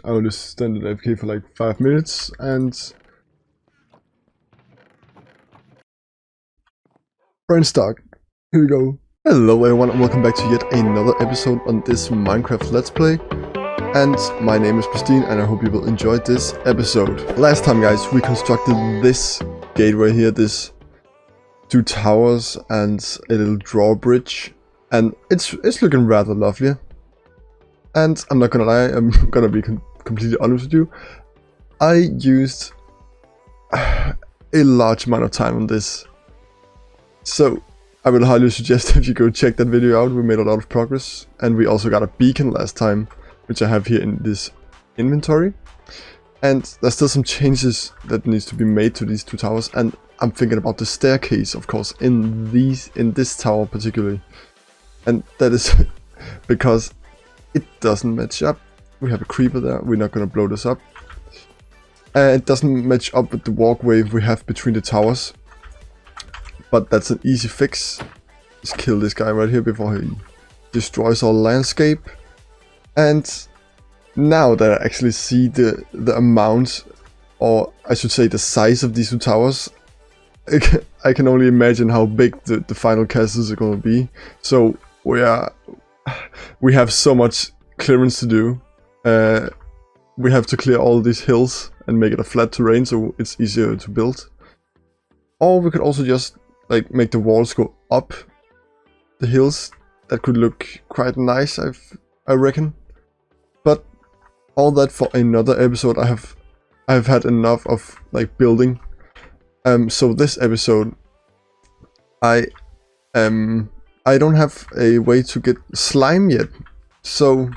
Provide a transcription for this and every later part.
I only stand at AFK for like 5 minutes and... Brain start. Here we go. Hello everyone and welcome back to yet another episode on this Minecraft Let's Play. And my name is Pristine and I hope you will enjoy this episode. Last time guys we constructed this gateway here, this 2 towers and a little drawbridge. And it's looking rather lovely. And I'm not gonna lie, I'm gonna be completely honest with you. I used a large amount of time on this. So I will highly suggest if you go check that video out. We made a lot of progress. And we also got a beacon last time, which I have here in this inventory. And there's still some changes that needs to be made to these 2 towers. And I'm thinking about the staircase, of course, in this tower particularly. And that is because it doesn't match up. We have a creeper there. We're not going to blow this up. It doesn't match up with the walkway we have between the towers. But that's an easy fix. Just kill this guy right here before he destroys our landscape. And now that I actually see the amount, or I should say the size of these 2 towers, I can only imagine how big the final castles are going to be. So we have so much clearance to do. We have to clear all these hills and make it a flat terrain so it's easier to build. Or we could also just like make the walls go up the hills. That could look quite nice, I reckon. But all that for another episode. I've had enough of like building. So this episode I don't have a way to get slime yet. So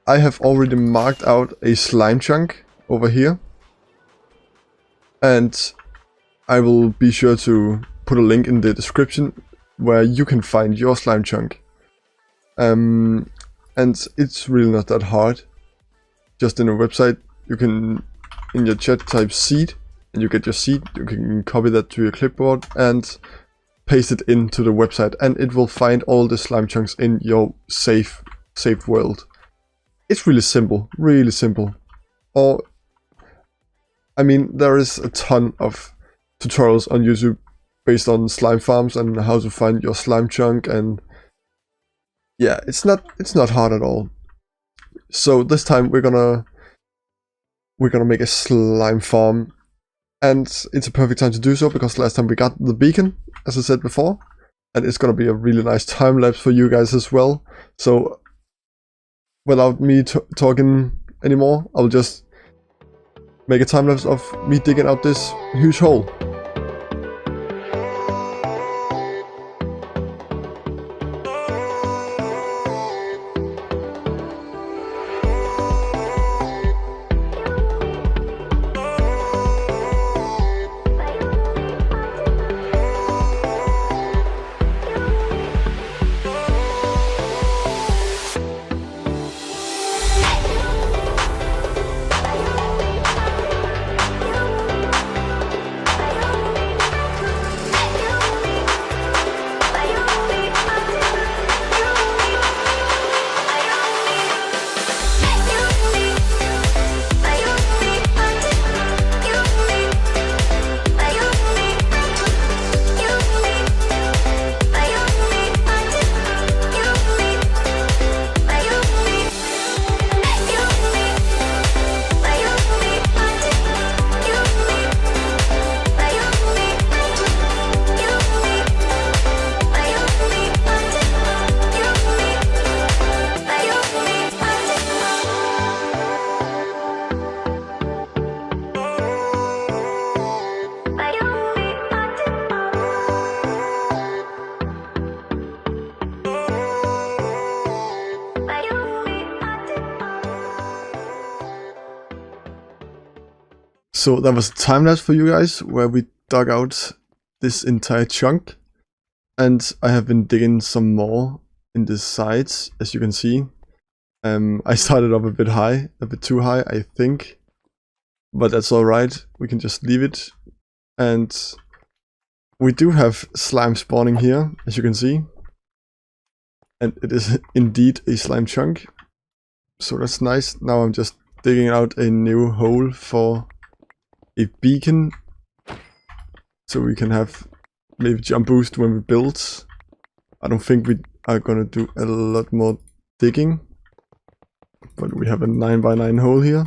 I have already marked out a slime chunk over here. And I will be sure to put a link in the description where you can find your slime chunk. And it's really not that hard. Just in a website, you can, in your chat, type seed and you get your seed. You can copy that to your clipboard and paste it into the website, and it will find all the slime chunks in your safe world. It's really simple, really simple. Or, I mean, there is a ton of tutorials on YouTube based on slime farms and how to find your slime chunk, and yeah, it's not hard at all. So this time we're gonna make a slime farm, and it's a perfect time to do so because last time we got the beacon, as I said before, and it's gonna be a really nice time lapse for you guys as well. So without me talking anymore, I'll just make a time lapse of me digging out this huge hole. So that was a time lapse for you guys where we dug out this entire chunk, and I have been digging some more in the sides, as you can see. I started up a bit high, a bit too high, I think, but that's alright. We can just leave it. And we do have slime spawning here, as you can see. And it is indeed a slime chunk. So that's nice. Now I'm just digging out a new hole for a beacon, so we can have maybe jump boost when we build. I don't think we are gonna do a lot more digging, but we have a 9x9 hole here.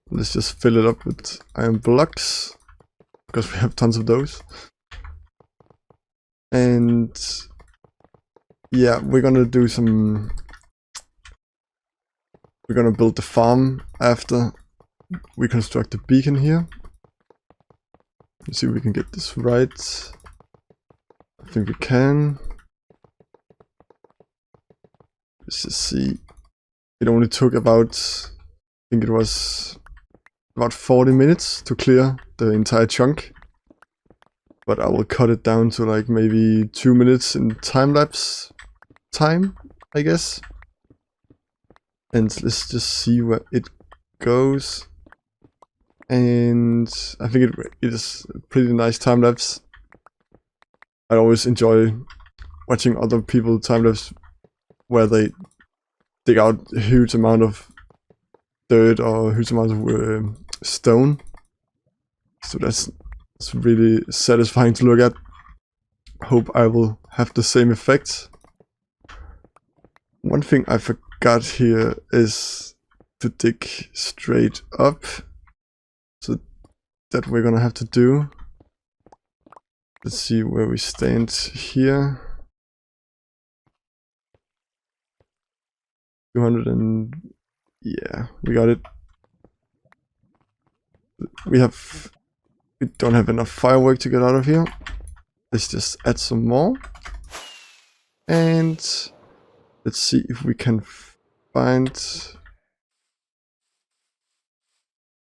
Let's just fill it up with iron blocks, because we have tons of those. And yeah, we're gonna do some... We're gonna build the farm after we construct the beacon here. Let's see if we can get this right. I think we can. Let's just see. It only took about, I think it was about 40 minutes to clear the entire chunk. But I will cut it down to like maybe 2 minutes in time-lapse time, I guess. And let's just see where it goes. And I think it is a pretty nice time-lapse. I always enjoy watching other people time-lapse where they dig out a huge amount of dirt or a huge amount of stone. So that's really satisfying to look at. Hope I will have the same effect. One thing I forgot here is to dig straight up. So that we're gonna have to do. Let's see where we stand here. 200 and... yeah, we got it. We don't have enough firework to get out of here. Let's just add some more. And let's see if we can find...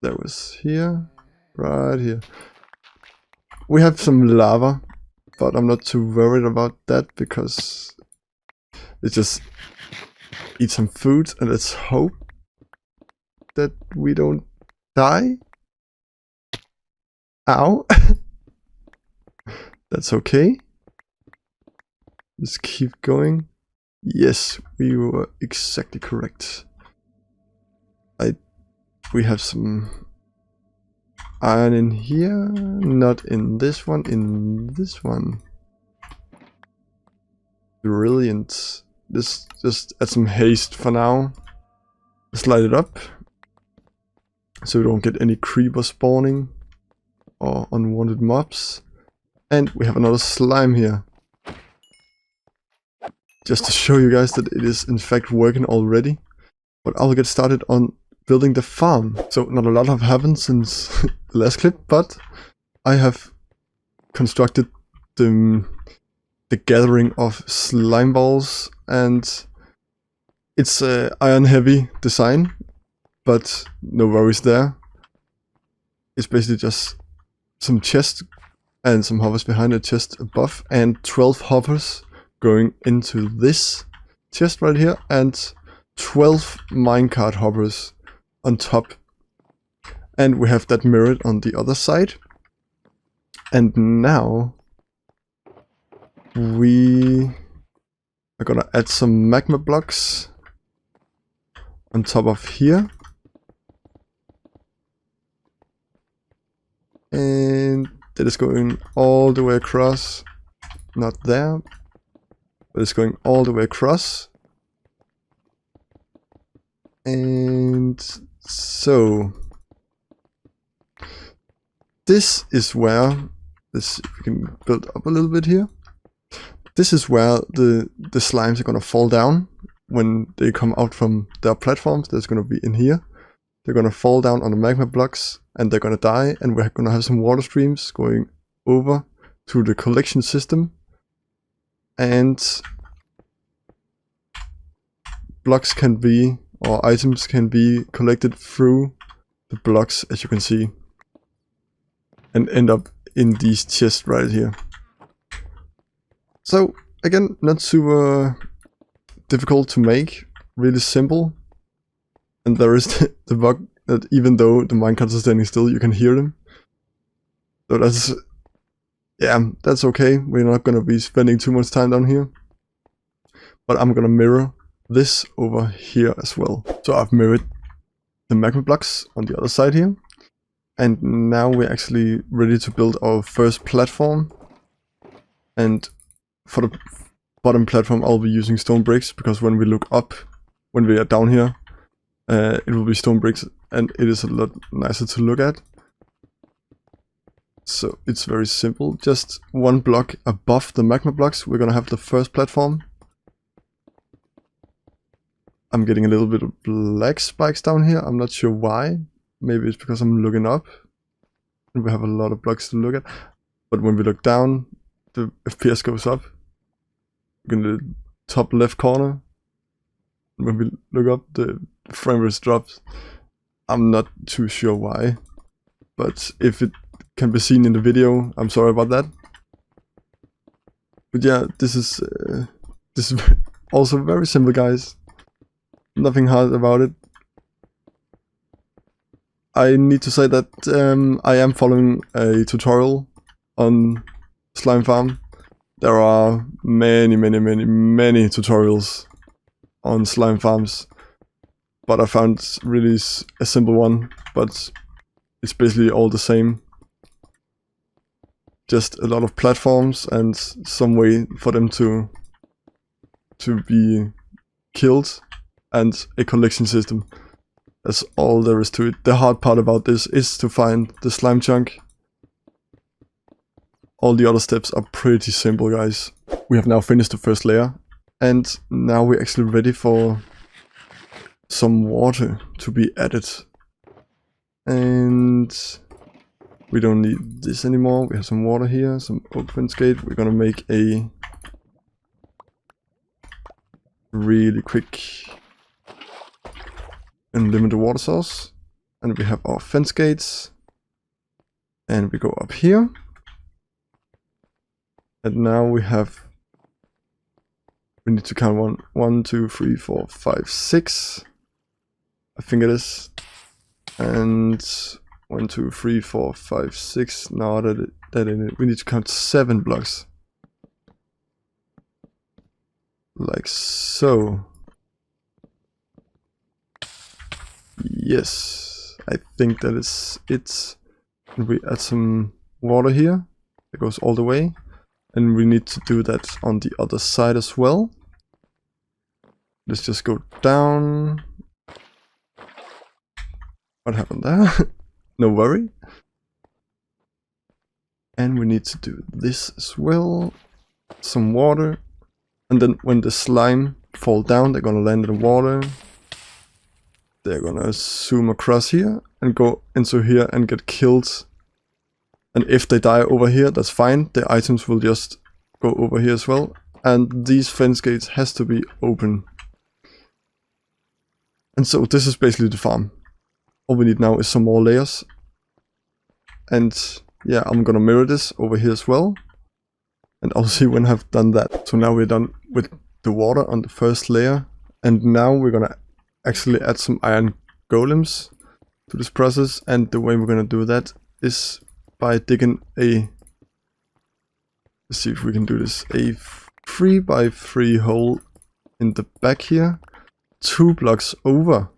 that was here. Right here. We have some lava, but I'm not too worried about that because let's just eat some food and let's hope that we don't die. Ow. That's okay. Let's keep going. Yes, we were exactly correct. We have some iron in here, not in this one, in this one. Brilliant. Let's just add some haste for now. Let's light it up so we don't get any creepers spawning or unwanted mobs. And we have another slime here. Just to show you guys that it is in fact working already. But I'll get started on building the farm. So not a lot have happened since the last clip, but I have constructed the gathering of slime balls, and it's a iron heavy design, but no worries there. It's basically just some chests and some hovers behind a chest above, and 12 hovers going into this chest right here, and 12 minecart hovers on top. And we have that mirrored on the other side. And now we are gonna add some magma blocks on top of here. And that is going all the way across. Not there, but it's going all the way across. And so this is where, let's see if we can build up a little bit here. This is where the slimes are gonna fall down when they come out from their platforms. That's gonna be in here. They're gonna fall down on the magma blocks and they're gonna die, and we're gonna have some water streams going over to the collection system. And blocks can be, or items can be collected through the blocks, as you can see, and end up in these chests right here. So again, not super difficult to make, really simple. And there is the bug that even though the minecarts are standing still, you can hear them. So that's, yeah, that's okay. We're not gonna be spending too much time down here. But I'm gonna mirror this over here as well. So I've mirrored the magma blocks on the other side here. And now we're actually ready to build our first platform. And for the bottom platform I'll be using stone bricks, because when we look up, when we are down here, it will be stone bricks and it is a lot nicer to look at. So it's very simple, just one block above the magma blocks we're gonna have the first platform. I'm getting a little bit of black spikes down here, I'm not sure why. Maybe it's because I'm looking up and we have a lot of blocks to look at. But when we look down, the FPS goes up. Look in the top left corner. When we look up, the frame rate drops. I'm not too sure why. But if it can be seen in the video, I'm sorry about that. But yeah, this is also very simple, guys. Nothing hard about it. I need to say that I am following a tutorial on Slime Farm. There are many tutorials on slime farms, but I found really a simple one, but it's basically all the same. Just a lot of platforms and some way for them to be killed and a collection system. That's all there is to it. The hard part about this is to find the slime chunk. All the other steps are pretty simple, guys. We have now finished the first layer, and now we're actually ready for some water to be added. And we don't need this anymore. We have some water here, some oak fence gate. We're gonna make a really quick unlimited water source. And we have our fence gates. And we go up here. And now we need to count 1, 2, 3, 4, 5, 6. I think it is. And 1, 2, 3, 4, 5, 6. Now we need to count 7 blocks. Like so. Yes, I think that is it. And we add some water here. It goes all the way. And we need to do that on the other side as well. Let's just go down. What happened there? No worry. And we need to do this as well. Some water. And then when the slime fall down, they're gonna land in the water. They're gonna zoom across here and go into here and get killed. And if they die over here, that's fine. The items will just go over here as well. And these fence gates has to be open. And so this is basically the farm. All we need now is some more layers. And yeah, I'm gonna mirror this over here as well. And I'll see when I've done that. So now we're done with the water on the first layer. And now we're gonna actually add some iron golems to this process. And the way we're gonna do that is by digging a, let's see if we can do this, a 3 by 3 hole in the back here, 2 blocks over.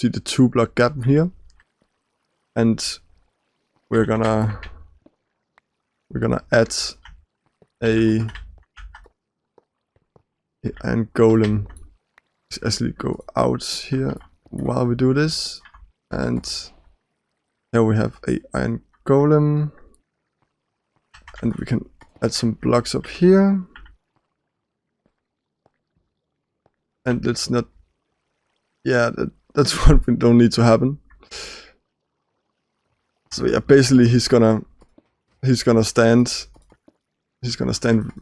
See the 2 block gap here, and we're gonna add a iron golem. Let's actually go out here while we do this, and here we have a iron golem, and we can add some blocks up here. And let's not, yeah, that's what we don't need to happen. So yeah, basically he's gonna stand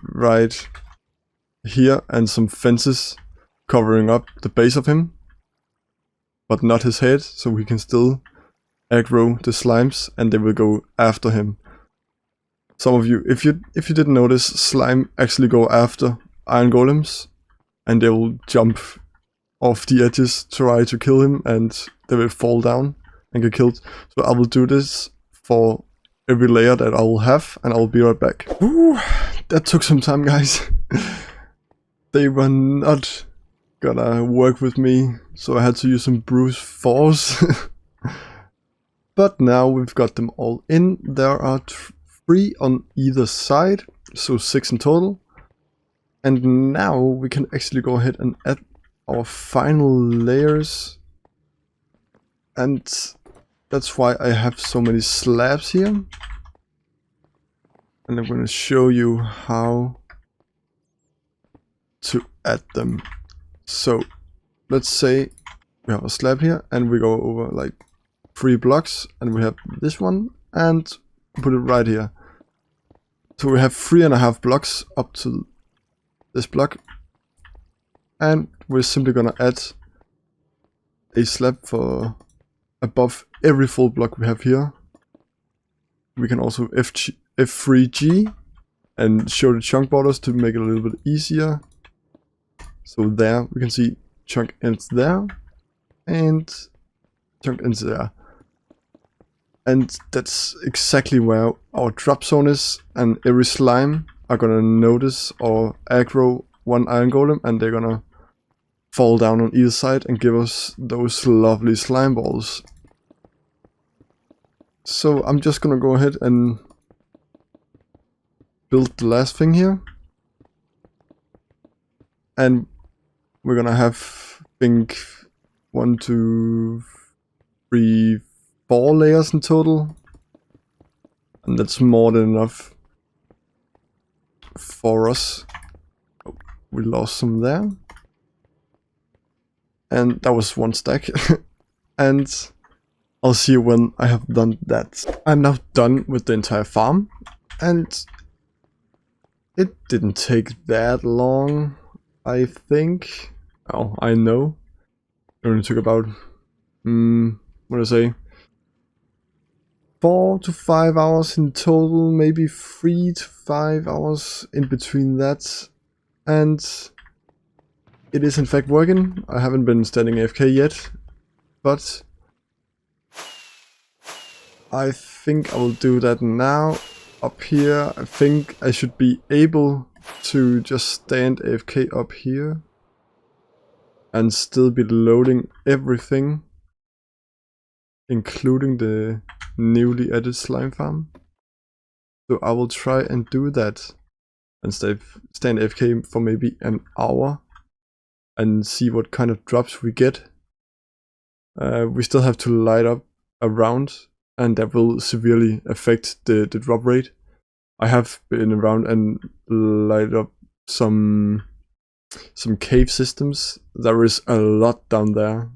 right here, and some fences covering up the base of him, but not his head, so we can still aggro the slimes and they will go after him. Some of you, if you didn't notice, slime actually go after iron golems, and they will jump off the edges, try to kill him, and they will fall down and get killed. So I will do this for every layer that I will have, and I'll be right back. Ooh, that took some time, guys. They were not gotta work with me, so I had to use some brute force. But now we've got them all in. There are 3 on either side, so 6 in total. And now we can actually go ahead and add our final layers. And that's why I have so many slabs here. And I'm going to show you how to add them. So let's say we have a slab here and we go over like 3 blocks and we have this one and put it right here. So we have 3.5 blocks up to this block, and we're simply gonna add a slab for above every full block we have here. We can also F3G and show the chunk borders to make it a little bit easier. So there we can see chunk ends there and chunk ends there. And that's exactly where our drop zone is, and every slime are gonna notice or aggro one iron golem, and they're gonna fall down on either side and give us those lovely slime balls. So I'm just gonna go ahead and build the last thing here. And we're gonna have, I think, 1, 2, 3, 4 layers in total. And that's more than enough for us. Oh, we lost some there. And that was 1 stack. And I'll see you when I have done that. I'm now done with the entire farm. And it didn't take that long, I think. Oh, I know. It only took about, what do I say? 4 to 5 hours in total, maybe 3 to 5 hours in between that. And it is in fact working. I haven't been standing AFK yet, but I think I will do that now. Up here, I think I should be able to just stand AFK up here and still be loading everything, including the newly added slime farm. So I will try and do that and stand AFK for maybe an hour and see what kind of drops we get. We still have to light up around, and that will severely affect the drop rate. I have been around and light up some cave systems. There is a lot down there,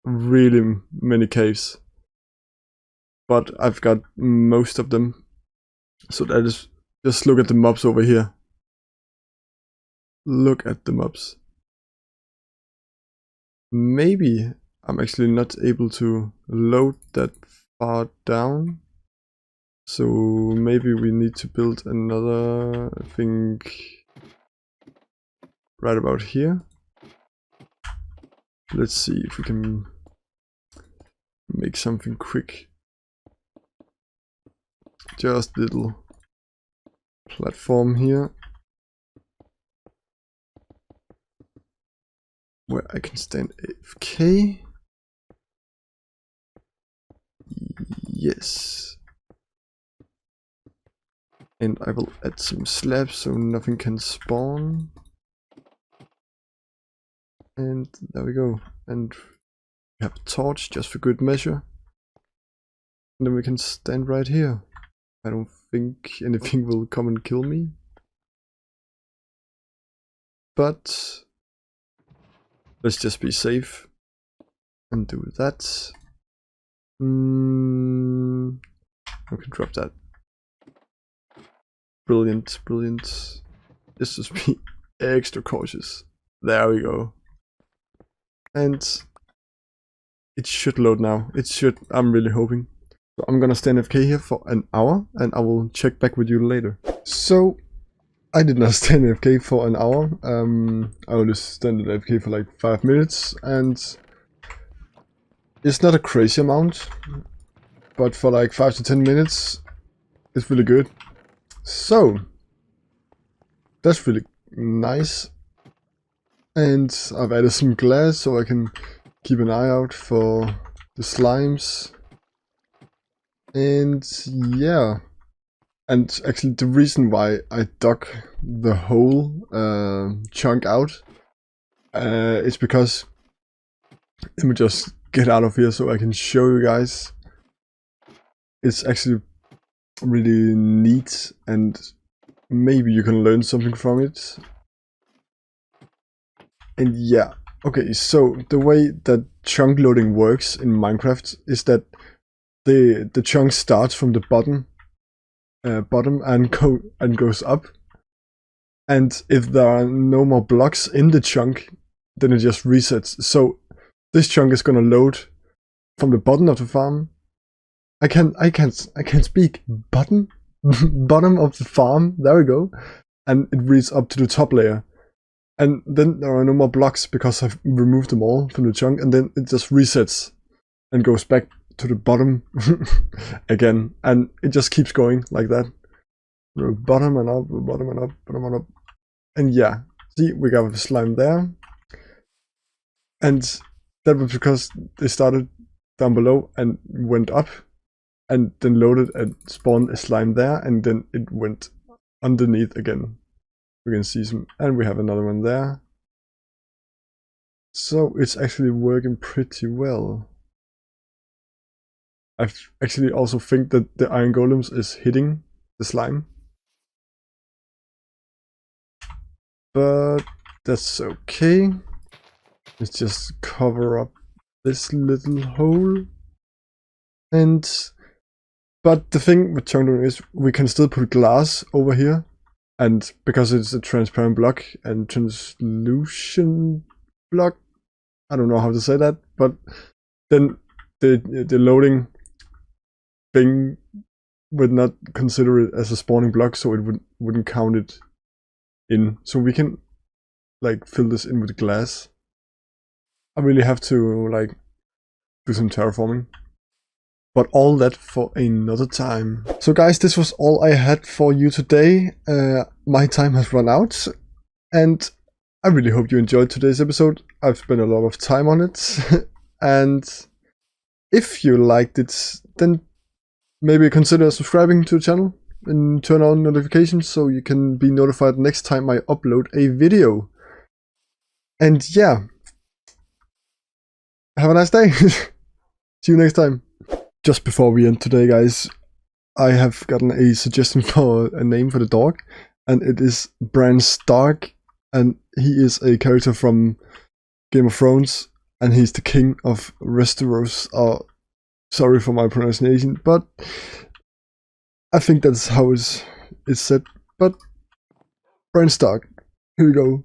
really many caves. But I've got most of them. So that is, just look at the mobs over here. Look at the mobs. Maybe I'm actually not able to load that far down. So maybe we need to build another, I think, right about here. Let's see if we can make something quick. Just little platform here where I can stand AFK. Yes. And I will add some slabs so nothing can spawn. And there we go. And we have a torch just for good measure. And then we can stand right here. I don't think anything will come and kill me. But let's just be safe and do that. I can drop that. Brilliant, brilliant. Let's just be extra cautious. There we go. And it should load now. It should, I'm really hoping. So I'm gonna stand AFK here for an hour and I will check back with you later. So I did not stand AFK for an hour. I only stand AFK for like 5 minutes, and it's not a crazy amount, but for like 5 to 10 minutes it's really good. So that's really nice. And I've added some glass so I can keep an eye out for the slimes. And yeah. And actually the reason why I dug the whole chunk out is because, let me just get out of here so I can show you guys. It's actually really neat and maybe you can learn something from it. And yeah, okay, so the way that chunk loading works in Minecraft is that the chunk starts from the bottom and goes up. And if there are no more blocks in the chunk, then it just resets. So this chunk is gonna load from the bottom of the farm. I can't speak. Bottom of the farm. There we go. And it reads up to the top layer. And then there are no more blocks because I've removed them all from the chunk, and then it just resets and goes back to the bottom again. And it just keeps going like that. Bottom and up, bottom and up, bottom and up. And yeah, see, we got the slime there. And that was because they started down below and went up and then loaded and spawned a slime there, and then it went underneath again. We can see some, and we have another one there. So it's actually working pretty well. I actually also think that the iron golems is hitting the slime. But that's okay. Let's just cover up this little hole. But the thing with chunk loading is we can still put glass over here. And because it's a transparent block and translucent block, I don't know how to say that, but then the loading thing would not consider it as a spawning block, so it wouldn't count it in. So we can like fill this in with glass. I really have to like do some terraforming. But all that for another time. So guys, this was all I had for you today. My time has run out. And I really hope you enjoyed today's episode. I've spent a lot of time on it. And if you liked it, then maybe consider subscribing to the channel and turn on notifications so you can be notified next time I upload a video. And yeah, have a nice day. See you next time. Just before we end today, guys, I have gotten a suggestion for a name for the dog, and it is Bran Stark, and he is a character from Game of Thrones, and he's the king of Westeros. Sorry for my pronunciation, but I think that's how it's said. But Bran Stark, here we go.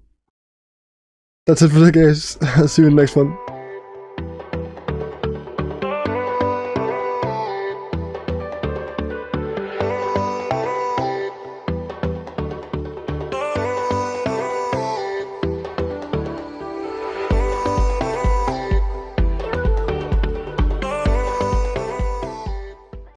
That's it for today, guys. See you in the next one.